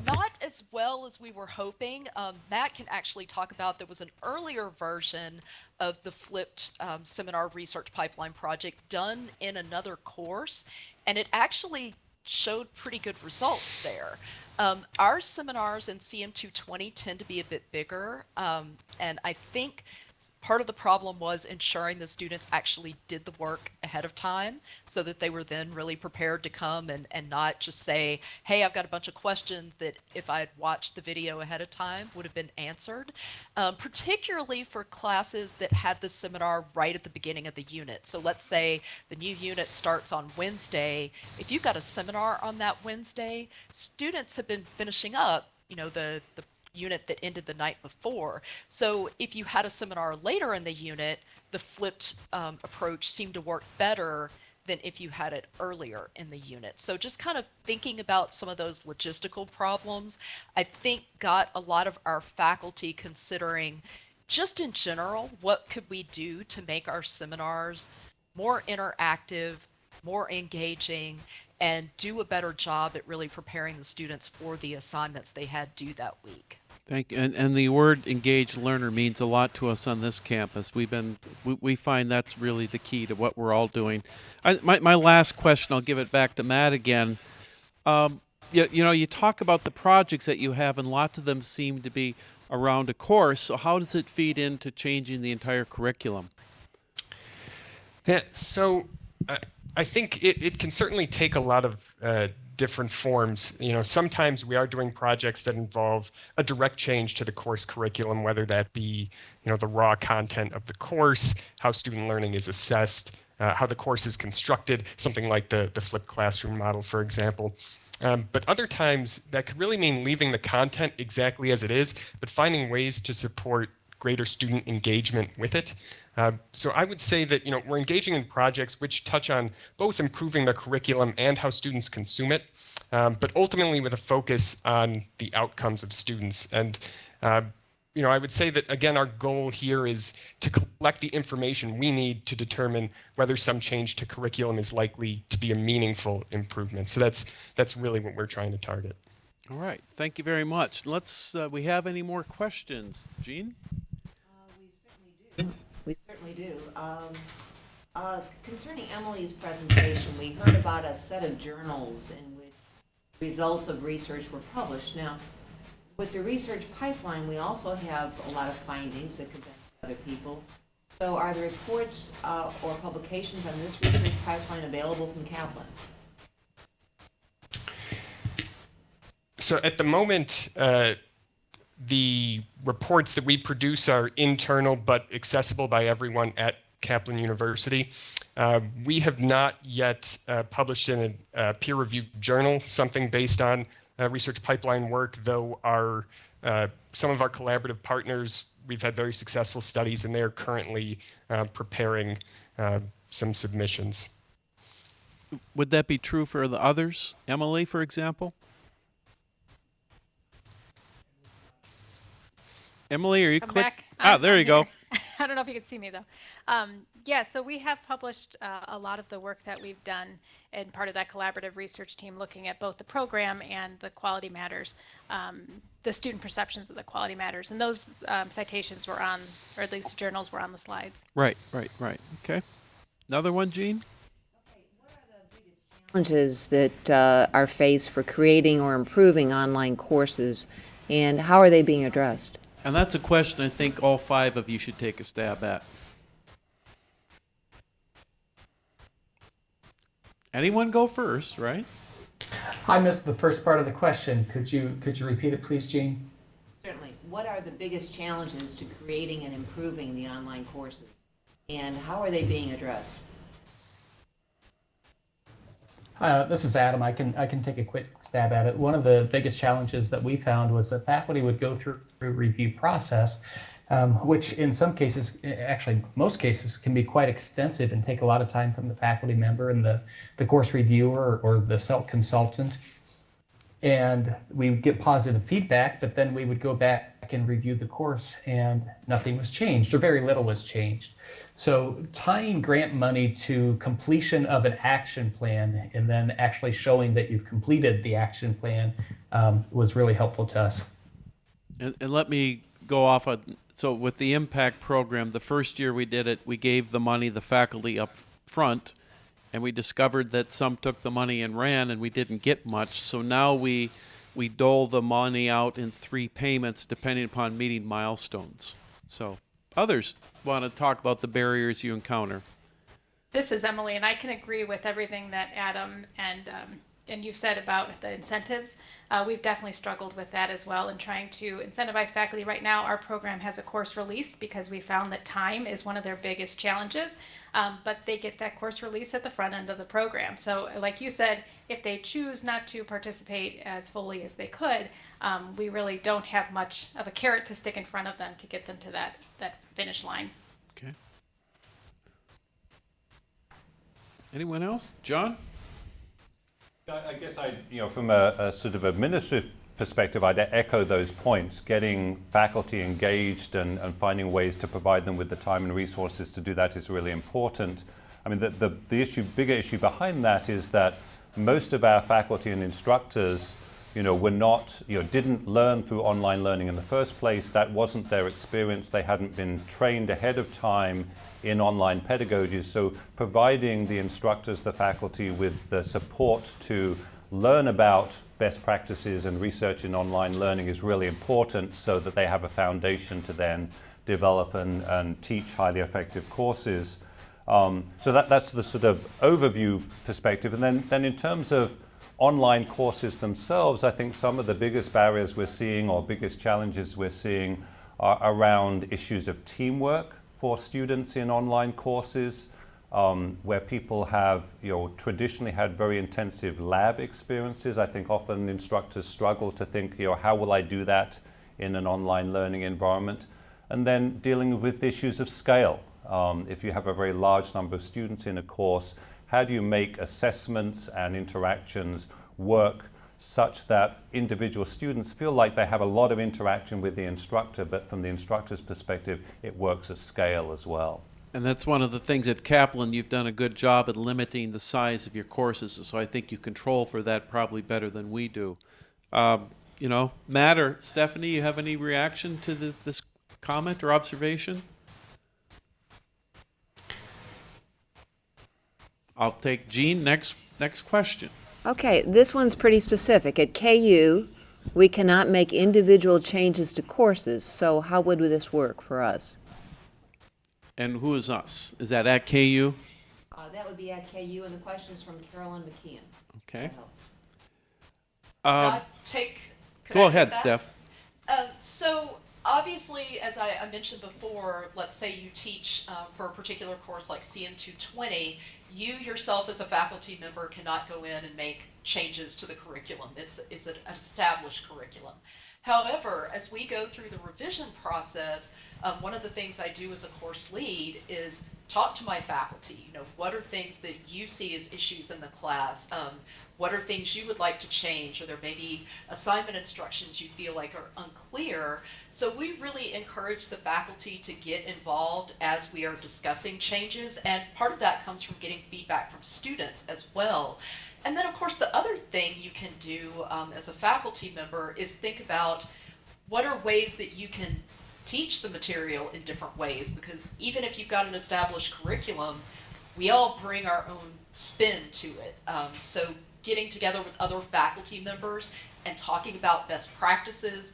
not as well as we were hoping. Matt can actually talk about, there was an earlier version of the flipped seminar research pipeline project done in another course, and it actually showed pretty good results there. Our seminars in CM220 tend to be a bit bigger, and I think Part of the problem was ensuring the students actually did the work ahead of time so that they were then really prepared to come and not just say, hey, I've got a bunch of questions that if I had watched the video ahead of time would have been answered, particularly for classes that had the seminar right at the beginning of the unit. So let's say the new unit starts on Wednesday. If you've got a seminar on that Wednesday, students have been finishing up, the unit that ended the night before. So if you had a seminar later in the unit, the flipped approach seemed to work better than if you had it earlier in the unit. So just kind of thinking about some of those logistical problems, I think got a lot of our faculty considering just in general, what could we do to make our seminars more interactive, more engaging, and do a better job at really preparing the students for the assignments they had due that week.
Thank you. And the word engaged learner means a lot to us on this campus. We find that's really the key to what we're all doing. My last question, I'll give it back to Matt again. You talk about the projects that you have, and lots of them seem to be around a course. So how does it feed into changing the entire curriculum?
Yeah, so I think it can certainly take a lot of different forms. Sometimes we are doing projects that involve a direct change to the course curriculum, whether that be, the raw content of the course, how student learning is assessed, how the course is constructed, something like the flipped classroom model, for example. But other times that could really mean leaving the content exactly as it is, but finding ways to support greater student engagement with it. So I would say that we're engaging in projects which touch on both improving the curriculum and how students consume it, but ultimately with a focus on the outcomes of students. And I would say that again, our goal here is to collect the information we need to determine whether some change to curriculum is likely to be a meaningful improvement. So that's really what we're trying to target.
All right, thank you very much. We have any more questions, Jean?
We certainly do. Concerning Emily's presentation, we heard about a set of journals in which results of research were published. Now, with the research pipeline, we also have a lot of findings that could benefit other people. So are the reports or publications on this research pipeline available from Kaplan?
So at the moment, the reports that we produce are internal but accessible by everyone at Kaplan University. We have not yet published in a peer-reviewed journal something based on research pipeline work, though some of our collaborative partners, we've had very successful studies, and they're currently preparing some submissions.
Would that be true for the others? Emily, for example? Emily, are you
Back.
there you go.
I don't know if you can see me though. Yeah, so we have published a lot of the work that we've done and part of that collaborative research team looking at both the program and the quality matters, the student perceptions of the quality matters. And those citations were on, or at least journals were on the slides.
Right. Okay. Another one, Jean?
Challenges that are faced for creating or improving online courses, and how are they being addressed?
And that's a question I think all 5 of you should take a stab at. Anyone go first, right?
I missed the first part of the question. Could you repeat it, please, Jean?
Certainly. What are the biggest challenges to creating and improving the online courses, and how are they being addressed?
This is Adam. I can take a quick stab at it. One of the biggest challenges that we found was that faculty would go through a review process, which in some cases, actually most cases, can be quite extensive and take a lot of time from the faculty member and the course reviewer or the consultant. And we would get positive feedback, but then we would go back and review the course and nothing was changed, or very little was changed. So tying grant money to completion of an action plan and then actually showing that you've completed the action plan was really helpful to us.
And let me go off so with the impact program, the first year we did it, we gave the money the faculty up front, and we discovered that some took the money and ran, and we didn't get much. So now we dole the money out in 3 payments depending upon meeting milestones. So others want to talk about the barriers you encounter.
This is Emily, and I can agree with everything that Adam and you've said about the incentives. We've definitely struggled with that as well in trying to incentivize faculty. Right now, our program has a course release because we found that time is one of their biggest challenges, but they get that course release at the front end of the program. So like you said, if they choose not to participate as fully as they could, we really don't have much of a carrot to stick in front of them to get them to that finish line.
Okay. Anyone else? John?
I guess from a sort of administrative perspective, I'd echo those points. Getting faculty engaged and finding ways to provide them with the time and resources to do that is really important. I mean, the bigger issue behind that is that most of our faculty and instructors, were not, didn't learn through online learning in the first place. That wasn't their experience. They hadn't been trained ahead of time in online pedagogies. So providing the instructors, the faculty with the support to learn about best practices and research in online learning is really important so that they have a foundation to then develop and teach highly effective courses. So that's the sort of overview perspective. And then in terms of online courses themselves, I think some of the biggest barriers we're seeing or biggest challenges we're seeing are around issues of teamwork for students in online courses, where people have traditionally had very intensive lab experiences. I think often instructors struggle to think, how will I do that in an online learning environment? And then dealing with issues of scale. If you have a very large number of students in a course, how do you make assessments and interactions work such that individual students feel like they have a lot of interaction with the instructor, but from the instructor's perspective, it works at scale as well.
And that's one of the things at Kaplan, you've done a good job at limiting the size of your courses, so I think you control for that probably better than we do. Matt or Stephanie, you have any reaction to this comment or observation? I'll take Jean. Next question.
Okay, this one's pretty specific. At KU, we cannot make individual changes to courses, so how would this work for us?
And who is us? Is that at KU?
That would be at KU, and the question's from Carolyn McKeon.
Okay.
Could
Go
I
ahead,
take that?
Steph.
So obviously, as I mentioned before, let's say you teach for a particular course like CM220, you yourself as a faculty member cannot go in and make changes to the curriculum. It's an established curriculum. However, as we go through the revision process, one of the things I do as a course lead is talk to my faculty. What are things that you see as issues in the class? What are things you would like to change? Or there may be assignment instructions you feel like are unclear. So we really encourage the faculty to get involved as we are discussing changes. And part of that comes from getting feedback from students as well. And then, of course, the other thing you can do as a faculty member is think about what are ways that you can teach the material in different ways, because even if you've got an established curriculum, we all bring our own spin to it. So getting together with other faculty members and talking about best practices,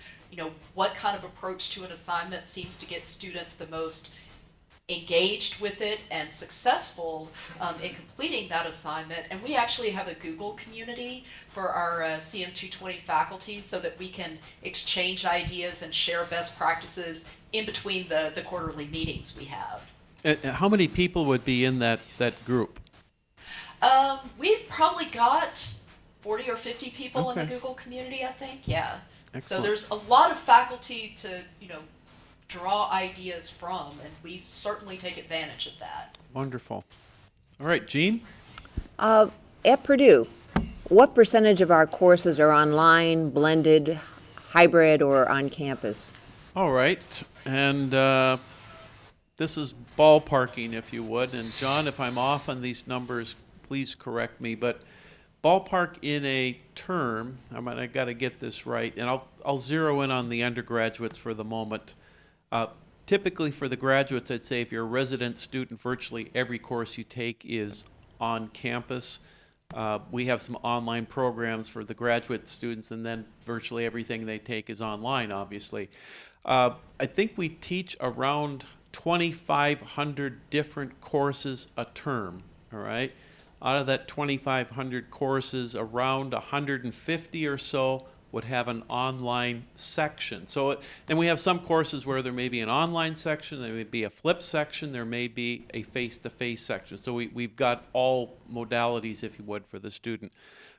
what kind of approach to an assignment seems to get students the most engaged with it and successful in completing that assignment. And we actually have a Google community for our CM220 faculty so that we can exchange ideas and share best practices in between the quarterly meetings we have.
How many people would be in that group?
We've probably got 40 or 50 people in
Okay.
the Google community, I think. Yeah.
Excellent.
So there's a lot of faculty to, draw ideas from, and we certainly take advantage of that.
Wonderful. All right, Jean?
At Purdue, what percentage of our courses are online, blended, hybrid, or on campus?
All right. And this is ballparking, if you would. And John, if I'm off on these numbers, please correct me. But ballpark in a term, I got to get this right, and I'll zero in on the undergraduates for the moment. Typically for the graduates, I'd say if you're a resident student, virtually every course you take is on campus. We have some online programs for the graduate students, and then virtually everything they take is online, obviously. I think we teach around 2,500 different courses a term, all right? Out of that 2,500 courses, around 150 or so would have an online section. So, and we have some courses where there may be an online section, there may be a flip section, there may be a face-to-face section. So we've got all modalities, if you would, for the student.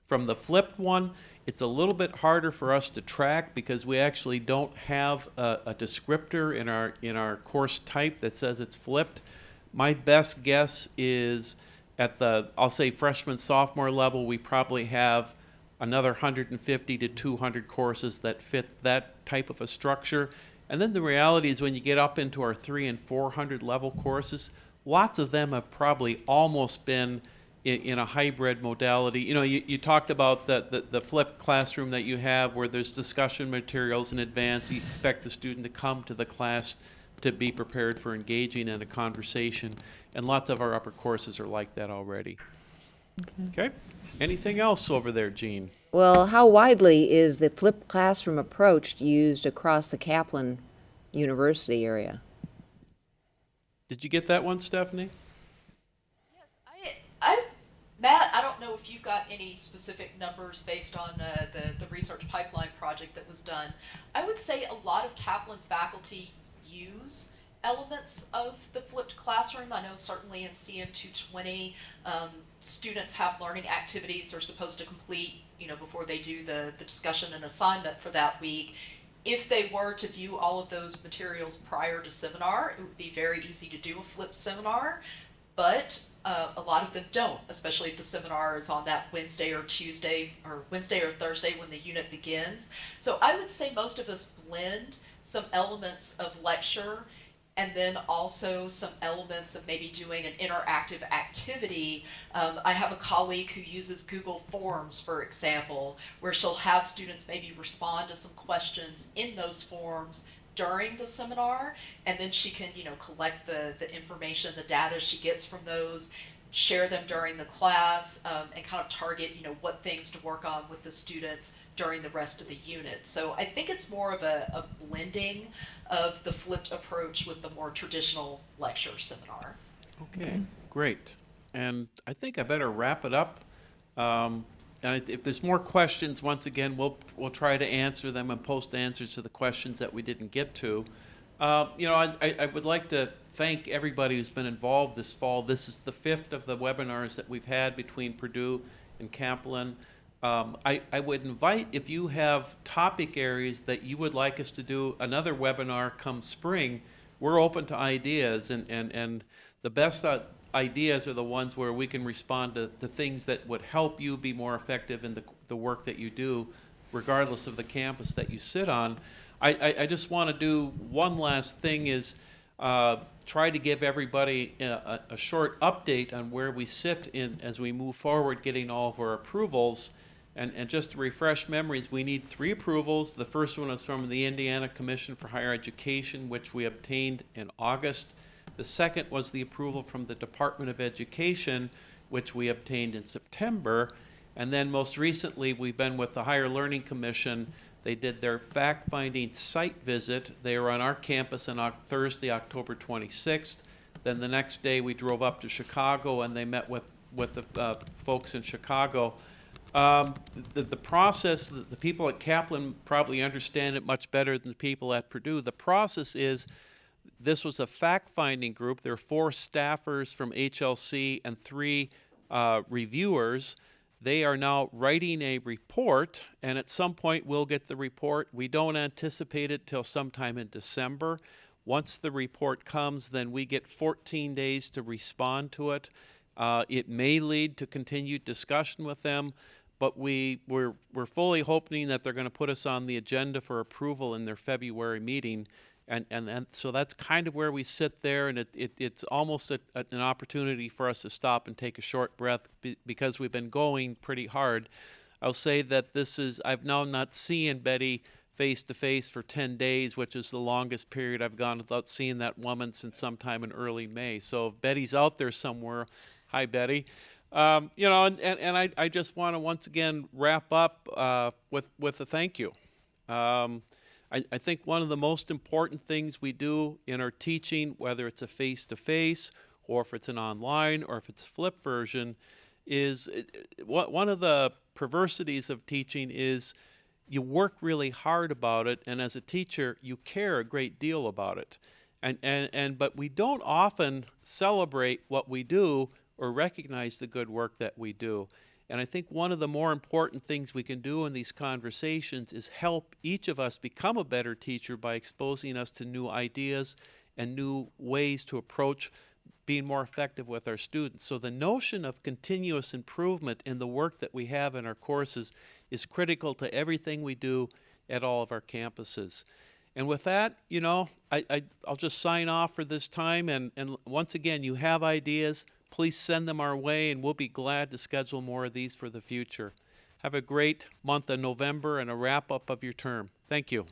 From the flipped one, it's a little bit harder for us to track because we actually don't have a descriptor in our course type that says it's flipped. My best guess is at the, I'll say freshman, sophomore level, we probably have another 150 to 200 courses that fit that type of a structure. And then the reality is when you get up into our 300 and 400 level courses, lots of them have probably almost been in a hybrid modality. You know, you talked about the flipped classroom that you have where there's discussion materials in advance. You expect the student to come to the class to be prepared for engaging in a conversation. And lots of our upper courses are like that already. Okay. Anything else over there, Jean?
Well, how widely is the flipped classroom approach used across the Kaplan University area?
Did you get that one, Stephanie?
Matt, I don't know if you've got any specific numbers based on the research pipeline project that was done. I would say a lot of Kaplan faculty use elements of the flipped classroom. I know certainly in CM 220, students have learning activities they're supposed to complete, you know, before they do the discussion and assignment for that week. If they were to view all of those materials prior to seminar, it would be very easy to do a flipped seminar, but a lot of them don't, especially if the seminar is on that Wednesday or Tuesday or Wednesday or Thursday when the unit begins. So I would say most of us blend some elements of lecture and then also some elements of maybe doing an interactive activity. I have a colleague who uses Google Forms, for example, where she'll have students maybe respond to some questions in those forms during the seminar, and then she can, you know, collect the information, the data she gets from those, share them during the class, and kind of target, you know, what things to work on with the students during the rest of the unit. So I think it's more of a blending of the flipped approach with the more traditional lecture seminar.
Okay, great. And I think I better wrap it up. And if there's more questions, once again, we'll try to answer them and post answers to the questions that we didn't get to. You know, I would like to thank everybody who's been involved this fall. This is the 5th of the webinars that we've had between Purdue and Kaplan. I would invite, if you have topic areas that you would like us to do another webinar come spring, we're open to ideas, and the best ideas are the ones where we can respond to things that would help you be more effective in the work that you do, regardless of the campus that you sit on. I just want to do one last thing is try to give everybody a short update on where we sit as we move forward getting all of our approvals. And just to refresh memories, we need 3 approvals. The first one is from the Indiana Commission for Higher Education, which we obtained in August. The second was the approval from the Department of Education, which we obtained in September. And then most recently, we've been with the Higher Learning Commission. They did their fact-finding site visit. They were on our campus on Thursday, October 26th. Then the next day, we drove up to Chicago, and they met with the folks in Chicago. The process, the people at Kaplan probably understand it much better than the people at Purdue. The process is, this was a fact-finding group. There are 4 staffers from HLC and 3 reviewers. They are now writing a report, and at some point we'll get the report. We don't anticipate it till sometime in December. Once the report comes, then we get 14 days to respond to it. It may lead to continued discussion with them, but we're fully hoping that they're going to put us on the agenda for approval in their February meeting. And so that's kind of where we sit there, and it's almost an opportunity for us to stop and take a short breath because we've been going pretty hard. I'll say that I've now not seen Betty face to face for 10 days, which is the longest period I've gone without seeing that woman since sometime in early May. So if Betty's out there somewhere, hi Betty. You know, and I just want to once again wrap up with a thank you. I think one of the most important things we do in our teaching, whether it's a face-to-face or if it's an online or if it's a flip version, is one of the perversities of teaching is you work really hard about it, and as a teacher, you care a great deal about it. But we don't often celebrate what we do or recognize the good work that we do. And I think one of the more important things we can do in these conversations is help each of us become a better teacher by exposing us to new ideas and new ways to approach being more effective with our students. So the notion of continuous improvement in the work that we have in our courses is critical to everything we do at all of our campuses. And with that, I'll just sign off for this time. And once again, you have ideas, please send them our way, and we'll be glad to schedule more of these for the future. Have a great month of November and a wrap-up of your term. Thank you.